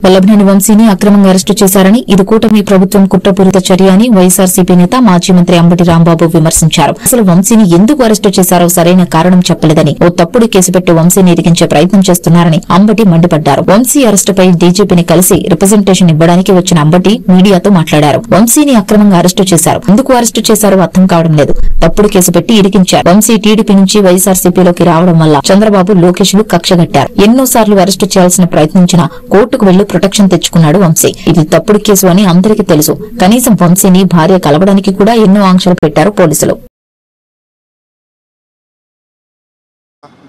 వల్లభనేని వంశీని అక్రమంగా అరెస్టు చేశారని, ఇది కూటమి ప్రభుత్వం కుట్రపూరిత చర్య అని వైఎస్సార్సీపీ నేత మాజీ మంత్రి అంబటి రాంబాబు విమర్శించారు. అసలు వంశీని ఎందుకు అరెస్టు చేశారో సరైన కారణం చెప్పలేదని, ఓ తప్పుడు కేసు పెట్టి వంశీని ఇరికించే ప్రయత్నం చేస్తున్నారని అంబటి మండిపడ్డారు. వంశీ అరెస్టుపై డీజీపీని కలిసి రిప్రజెంటేషన్ ఇవ్వడానికి వచ్చిన అంబటి మీడియాతో మాట్లాడారు. వంశీని అక్రమంగా అరెస్టు చేశారు, ఎందుకు అరెస్టు చేశారో అర్థం కావడం లేదు, తప్పుడు కేసు పెట్టి ఇరికించారు. వంశీ టీడీపీ నుంచి వైఎస్సార్సీపీలోకి రావడం వల్ల చంద్రబాబు, లోకేష్లు కక్షగట్టారు. ఎన్నోసార్లు అరెస్టు చేయాల్సిన ప్రయత్నించినా కోర్టుకు వెళ్లి ప్రొటెక్షన్ తెచ్చుకున్నాడు వంశీ. ఇది తప్పుడు కేసు అని అందరికీ తెలుసు. కనీసం వంశీని భార్య కలవడానికి కూడా ఎన్నో ఆంక్షలు పెట్టారు పోలీసులు.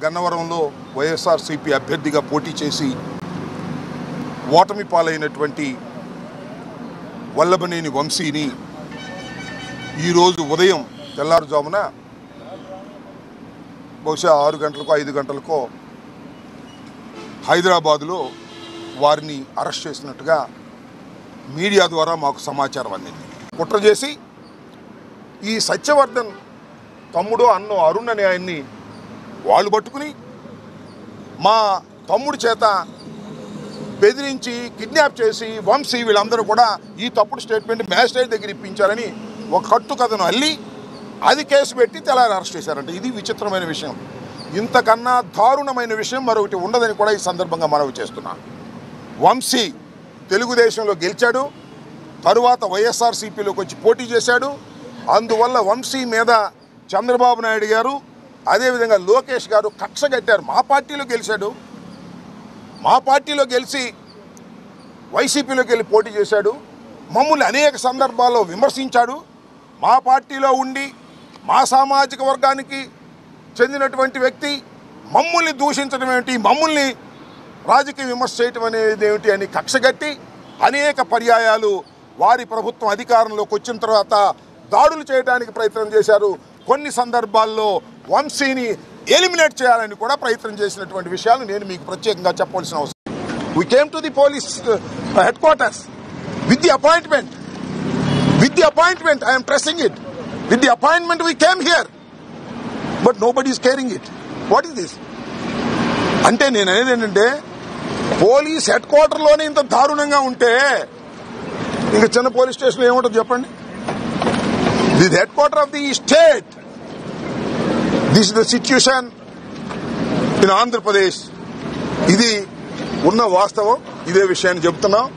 గన్నవరంలో వైఎస్ఆర్సీపీ అభ్యర్థిగా పోటీ చేసి ఓటమి పాలైనటువంటి వల్లభనేని వంశీని ఈరోజు ఉదయం తెల్లారుజామున బహుశా 6 గంటలకో 5 గంటలకో హైదరాబాదులో వారిని అరెస్ట్ చేసినట్టుగా మీడియా ద్వారా మాకు సమాచారం అందింది. కుట్ర చేసి ఈ సత్యవర్ధన్ తమ్ముడు అన్నో అరుణ్ అనే ఆయన్ని వాళ్ళు పట్టుకుని మా తమ్ముడి చేత బెదిరించి కిడ్నాప్ చేసి వంశీ వీళ్ళందరూ కూడా ఈ తప్పుడు స్టేట్మెంట్ మ్యాజిస్ట్రేట్ దగ్గర ఇప్పించారని ఒక కట్టు కథను అల్లి అది కేసు పెట్టి తెల్లారి అరెస్ట్ చేశారంటే ఇది విచిత్రమైన విషయం. ఇంతకన్నా దారుణమైన విషయం మరొకటి ఉండదని కూడా ఈ సందర్భంగా మనవి చేస్తున్నా. వంశీ తెలుగుదేశంలో గెలిచాడు, తరువాత వైఎస్ఆర్సీపీలోకి వచ్చి పోటీ చేశాడు. అందువల్ల వంశీ మీద చంద్రబాబు నాయుడు గారు అదేవిధంగా లోకేష్ గారు కక్ష కట్టారు. మా పార్టీలో గెలిచాడు, మా పార్టీలో గెలిచి వైసీపీలోకి వెళ్ళి పోటీ చేశాడు, మమ్మల్ని అనేక సందర్భాల్లో విమర్శించాడు. మా పార్టీలో ఉండి మా సామాజిక వర్గానికి చెందినటువంటి వ్యక్తి మమ్మల్ని దూషించడం ఏమిటి, మమ్మల్ని రాజకీయ విమర్శ చేయటం అనేది ఏమిటి అని కక్షగట్టి అనేక పర్యాయాలు వారి ప్రభుత్వం అధికారంలోకి వచ్చిన తర్వాత దాడులు చేయడానికి ప్రయత్నం చేశారు. కొన్ని సందర్భాల్లో వంశీని ఎలిమినేట్ చేయాలని కూడా ప్రయత్నం చేసినటువంటి విషయాలు నేను మీకు ప్రత్యేకంగా చెప్పవలసిన అవసరం. We came to the police headquarters with the appointment. With the appointment, I am pressing it. With the appointment we came here. But nobody is carrying it. What is this? అంటే నేను అనేది ఏంటంటే పోలీస్ హెడ్ క్వార్టర్లోనే ఇంత దారుణంగా ఉంటే ఇంకా చిన్న police స్టేషన్లో ఏముంటుంది చెప్పండి. The head quarter of the state. This is the situation in Andhra Pradesh. ఇది ఉన్న వాస్తవం, ఇదే విషయాన్ని చెప్తున్నాం.